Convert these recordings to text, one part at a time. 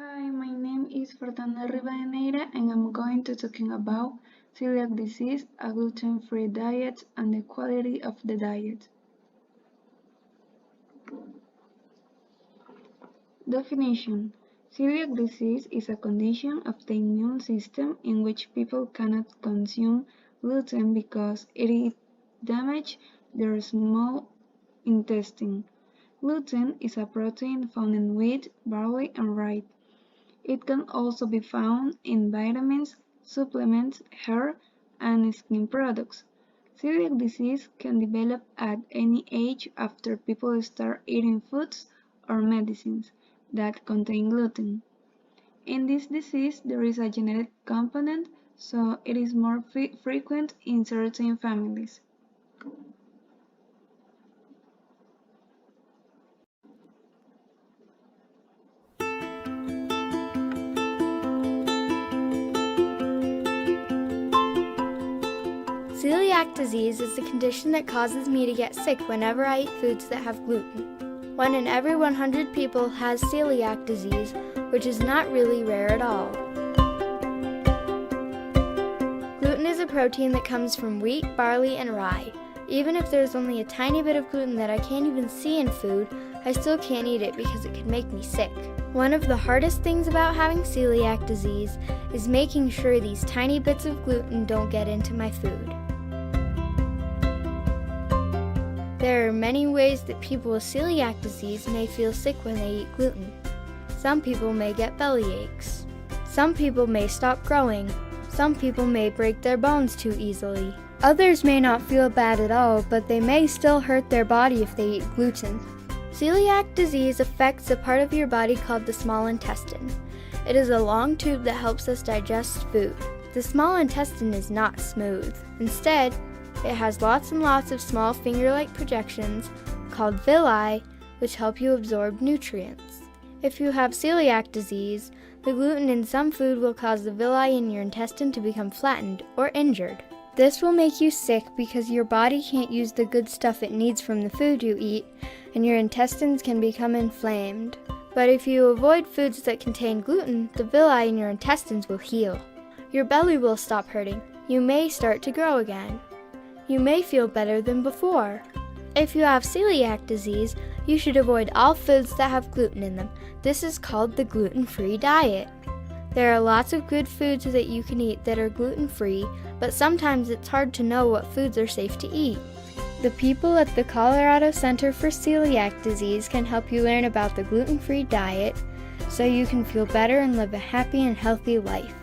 Hi, my name is Fernanda Rivadeneira and I'm going to talking about celiac disease, a gluten-free diet, and the quality of the diet. Definition: celiac disease is a condition of the immune system in which people cannot consume gluten because it damages their small intestine. Gluten is a protein found in wheat, barley, and rye. It can also be found in vitamins, supplements, hair, and skin products. Celiac disease can develop at any age after people start eating foods or medicines that contain gluten. In this disease, there is a genetic component, so it is more frequent in certain families. Celiac disease is the condition that causes me to get sick whenever I eat foods that have gluten. 1 in every 100 people has celiac disease, which is not really rare at all. Gluten is a protein that comes from wheat, barley, and rye. Even if there's only a tiny bit of gluten that I can't even see in food, I still can't eat it because it could make me sick. One of the hardest things about having celiac disease is making sure these tiny bits of gluten don't get into my food. There are many ways that people with celiac disease may feel sick when they eat gluten. Some people may get belly aches. Some people may stop growing. Some people may break their bones too easily. Others may not feel bad at all, but they may still hurt their body if they eat gluten. Celiac disease affects a part of your body called the small intestine. It is a long tube that helps us digest food. The small intestine is not smooth. Instead, it has lots and lots of small finger-like projections called villi, which help you absorb nutrients. If you have celiac disease, the gluten in some food will cause the villi in your intestine to become flattened or injured. This will make you sick because your body can't use the good stuff it needs from the food you eat, and your intestines can become inflamed. But if you avoid foods that contain gluten, the villi in your intestines will heal. Your belly will stop hurting. You may start to grow again. You may feel better than before. If you have celiac disease, you should avoid all foods that have gluten in them. This is called the gluten-free diet. There are lots of good foods that you can eat that are gluten-free, but sometimes it's hard to know what foods are safe to eat. The people at the Colorado Center for Celiac Disease can help you learn about the gluten-free diet so you can feel better and live a happy and healthy life.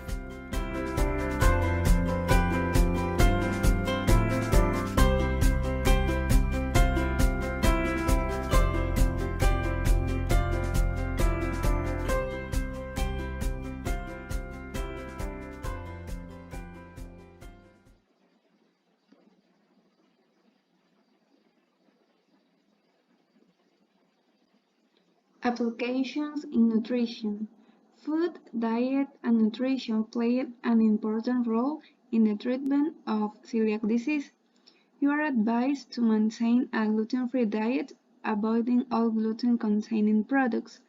Applications in nutrition. Food, diet, and nutrition play an important role in the treatment of celiac disease. You are advised to maintain a gluten-free diet, avoiding all gluten-containing products.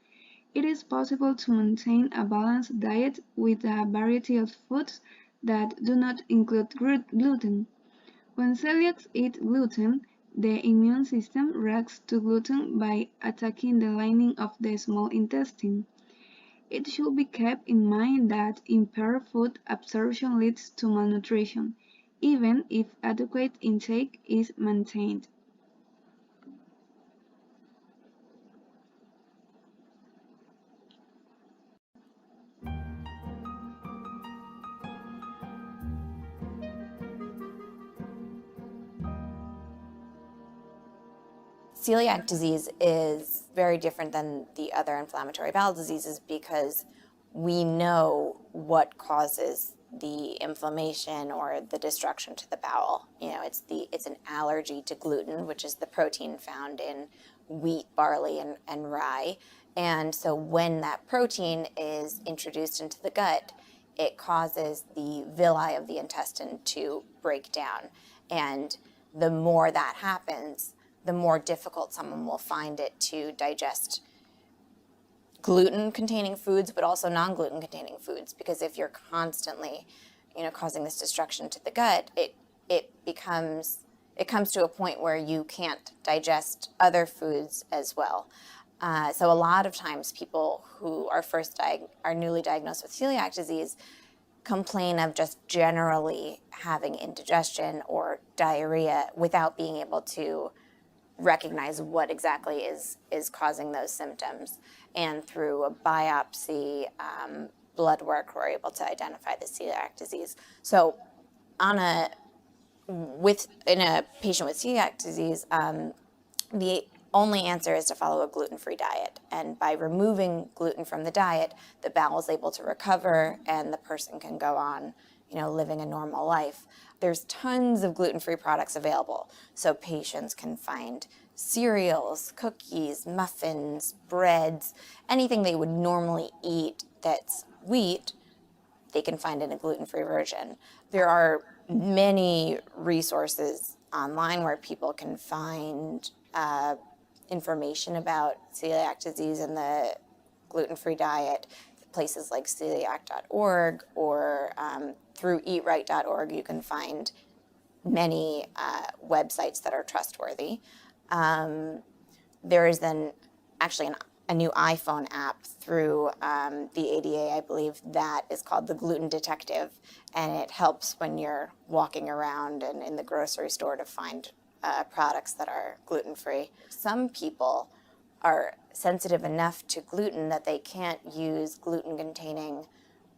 It is possible to maintain a balanced diet with a variety of foods that do not include gluten. When celiacs eat gluten, the immune system reacts to gluten by attacking the lining of the small intestine. It should be kept in mind that impaired food absorption leads to malnutrition, even if adequate intake is maintained. Celiac disease is very different than the other inflammatory bowel diseases because we know what causes the inflammation or the destruction to the bowel. It's an allergy to gluten, which is the protein found in wheat, barley, and rye. And so when that protein is introduced into the gut, it causes the villi of the intestine to break down. And the more that happens, the more difficult someone will find it to digest gluten-containing foods, but also non-gluten-containing foods. Because if you're constantly, causing this destruction to the gut, it comes to a point where you can't digest other foods as well. So a lot of times people who are newly diagnosed with celiac disease complain of just generally having indigestion or diarrhea without being able to recognize what exactly is causing those symptoms. And through a biopsy, blood work, we're able to identify the celiac disease. So in a patient with celiac disease, the only answer is to follow a gluten-free diet. And by removing gluten from the diet, the bowel is able to recover and the person can go on, living a normal life. There's tons of gluten-free products available. So patients can find cereals, cookies, muffins, breads, anything they would normally eat that's wheat, they can find in a gluten-free version. There are many resources online where people can find information about celiac disease and the gluten-free diet. Places like celiac.org or through eatright.org, you can find many websites that are trustworthy. There is then actually a new iPhone app through the ADA, I believe, that is called the Gluten Detective, and it helps when you're walking around and in the grocery store to find products that are gluten-free. Some people are sensitive enough to gluten that they can't use gluten-containing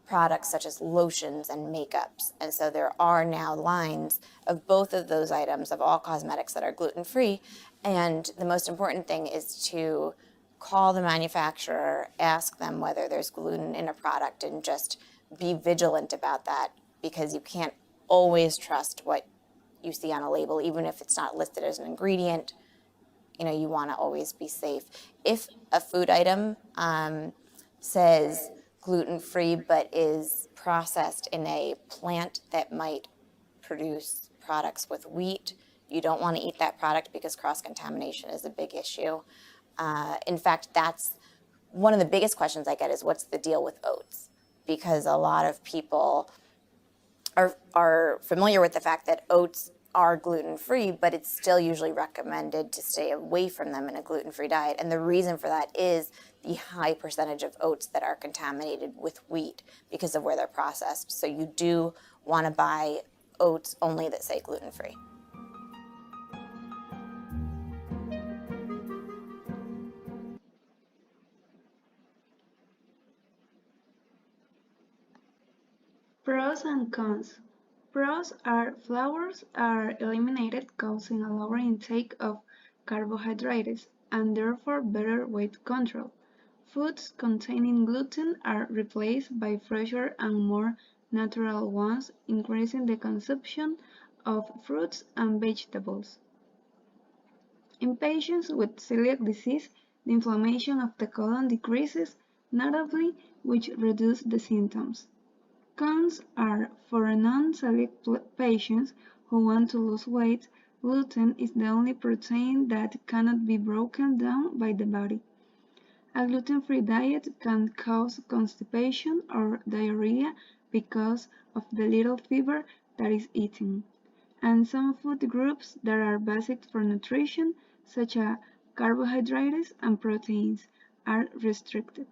products such as lotions and makeups. And so there are now lines of both of those items, of all cosmetics, that are gluten-free. And the most important thing is to call the manufacturer, ask them whether there's gluten in a product, and just be vigilant about that, because you can't always trust what you see on a label, even if it's not listed as an ingredient. You want to always be safe. If a food item says gluten-free but is processed in a plant that might produce products with wheat, you don't want to eat that product, because cross-contamination is a big issue. In fact, that's one of the biggest questions I get, is what's the deal with oats? Because a lot of people are familiar with the fact that oats are gluten-free, but it's still usually recommended to stay away from them in a gluten-free diet. And the reason for that is the high percentage of oats that are contaminated with wheat because of where they're processed. So you do want to buy oats only that say gluten-free. Pros and cons. Pros are flours are eliminated, causing a lower intake of carbohydrates and therefore better weight control. Foods containing gluten are replaced by fresher and more natural ones, increasing the consumption of fruits and vegetables. In patients with celiac disease, the inflammation of the colon decreases, notably, which reduces the symptoms. Cons are for non-celiac patients who want to lose weight, gluten is the only protein that cannot be broken down by the body. A gluten-free diet can cause constipation or diarrhea because of the little fiber that is eaten. And some food groups that are basic for nutrition, such as carbohydrates and proteins, are restricted.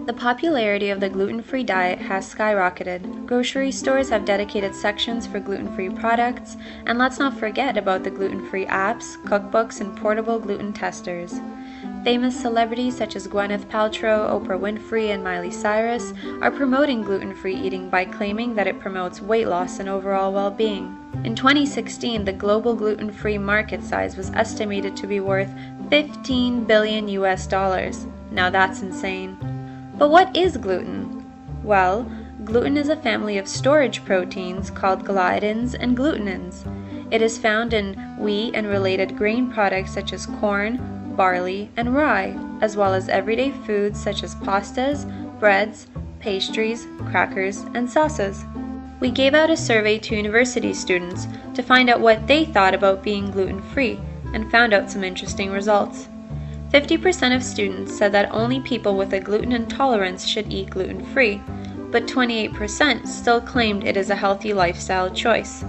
The popularity of the gluten-free diet has skyrocketed. Grocery stores have dedicated sections for gluten-free products, and let's not forget about the gluten-free apps, cookbooks, and portable gluten testers. Famous celebrities such as Gwyneth Paltrow, Oprah Winfrey, and Miley Cyrus are promoting gluten-free eating by claiming that it promotes weight loss and overall well-being. In 2016, the global gluten-free market size was estimated to be worth $15 billion US. Now that's insane. But what is gluten? Well, gluten is a family of storage proteins called gliadins and glutenins. It is found in wheat and related grain products such as corn, barley, and rye, as well as everyday foods such as pastas, breads, pastries, crackers, and sauces. We gave out a survey to university students to find out what they thought about being gluten-free and found out some interesting results. 50% of students said that only people with a gluten intolerance should eat gluten-free, but 28% still claimed it is a healthy lifestyle choice.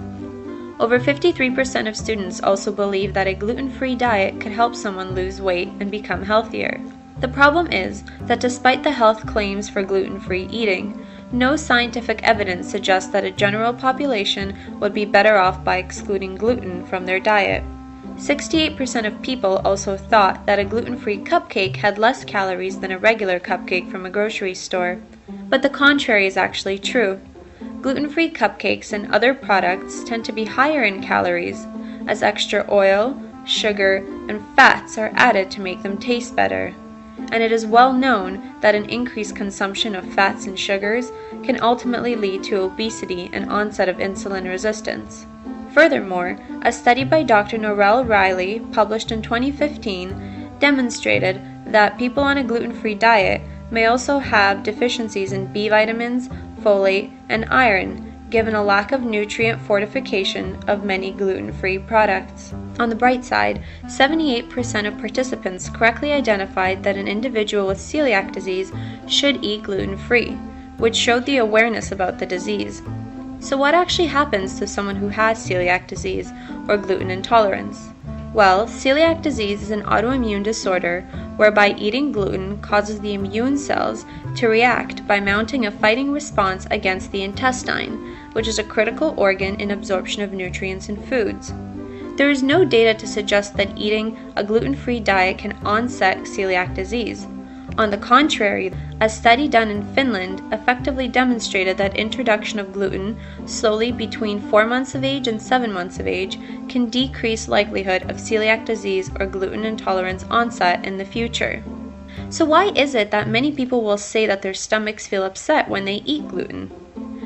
Over 53% of students also believe that a gluten-free diet could help someone lose weight and become healthier. The problem is that despite the health claims for gluten-free eating, no scientific evidence suggests that a general population would be better off by excluding gluten from their diet. 68% of people also thought that a gluten-free cupcake had less calories than a regular cupcake from a grocery store, but the contrary is actually true. Gluten-free cupcakes and other products tend to be higher in calories, as extra oil, sugar, and fats are added to make them taste better. And it is well known that an increased consumption of fats and sugars can ultimately lead to obesity and onset of insulin resistance. Furthermore, a study by Dr. Norel Riley, published in 2015, demonstrated that people on a gluten-free diet may also have deficiencies in B vitamins, folate, and iron, given a lack of nutrient fortification of many gluten-free products. On the bright side, 78% of participants correctly identified that an individual with celiac disease should eat gluten-free, which showed the awareness about the disease. So what actually happens to someone who has celiac disease or gluten intolerance? Well, celiac disease is an autoimmune disorder whereby eating gluten causes the immune cells to react by mounting a fighting response against the intestine, which is a critical organ in absorption of nutrients and foods. There is no data to suggest that eating a gluten-free diet can onset celiac disease. On the contrary, a study done in Finland effectively demonstrated that introduction of gluten slowly between 4 months of age and 7 months of age can decrease likelihood of celiac disease or gluten intolerance onset in the future. So why is it that many people will say that their stomachs feel upset when they eat gluten?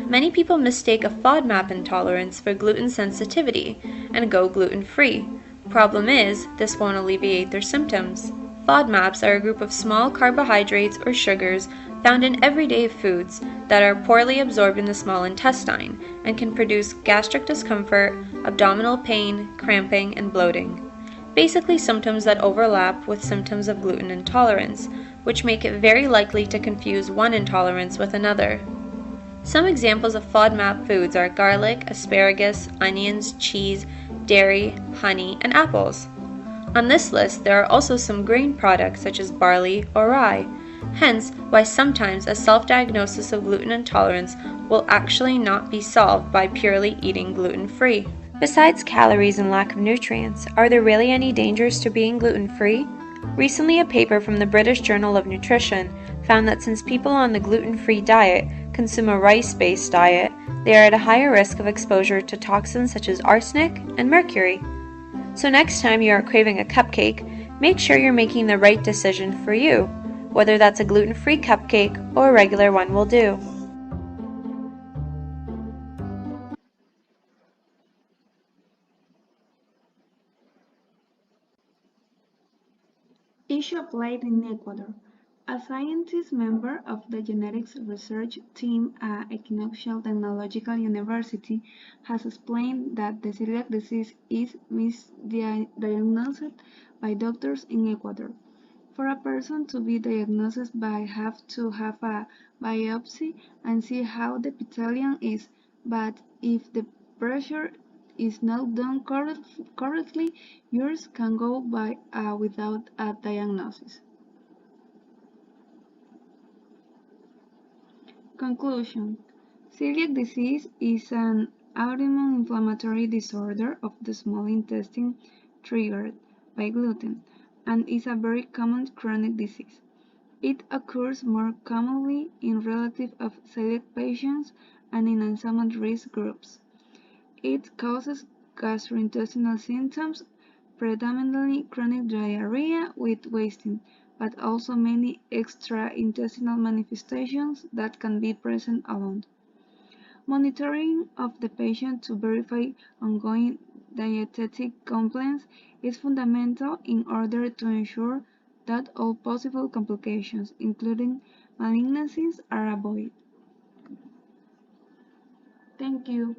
Many people mistake a FODMAP intolerance for gluten sensitivity and go gluten-free. Problem is, this won't alleviate their symptoms. FODMAPs are a group of small carbohydrates or sugars found in everyday foods that are poorly absorbed in the small intestine and can produce gastric discomfort, abdominal pain, cramping, and bloating. Basically symptoms that overlap with symptoms of gluten intolerance, which make it very likely to confuse one intolerance with another. Some examples of FODMAP foods are garlic, asparagus, onions, cheese, dairy, honey, and apples. On this list, there are also some grain products such as barley or rye, hence why sometimes a self-diagnosis of gluten intolerance will actually not be solved by purely eating gluten-free. Besides calories and lack of nutrients, are there really any dangers to being gluten-free? Recently, a paper from the British Journal of Nutrition found that since people on the gluten-free diet consume a rice-based diet, they are at a higher risk of exposure to toxins such as arsenic and mercury. So next time you are craving a cupcake, make sure you're making the right decision for you, whether that's a gluten-free cupcake or a regular one will do. Issue applied in Ecuador. A scientist member of the genetics research team at Equinoctial Technological University has explained that the celiac disease is misdiagnosed by doctors in Ecuador. For a person to be diagnosed by have to have a biopsy and see how the epithelium is, but if the pressure is not done correctly, years can go by without a diagnosis. Conclusion: Celiac disease is an autoimmune inflammatory disorder of the small intestine triggered by gluten and is a very common chronic disease. It occurs more commonly in relatives of celiac patients and in enzyme risk groups. It causes gastrointestinal symptoms, predominantly chronic diarrhea with wasting, but also many extra-intestinal manifestations that can be present alone. Monitoring of the patient to verify ongoing dietetic compliance is fundamental in order to ensure that all possible complications, including malignancies, are avoided. Thank you.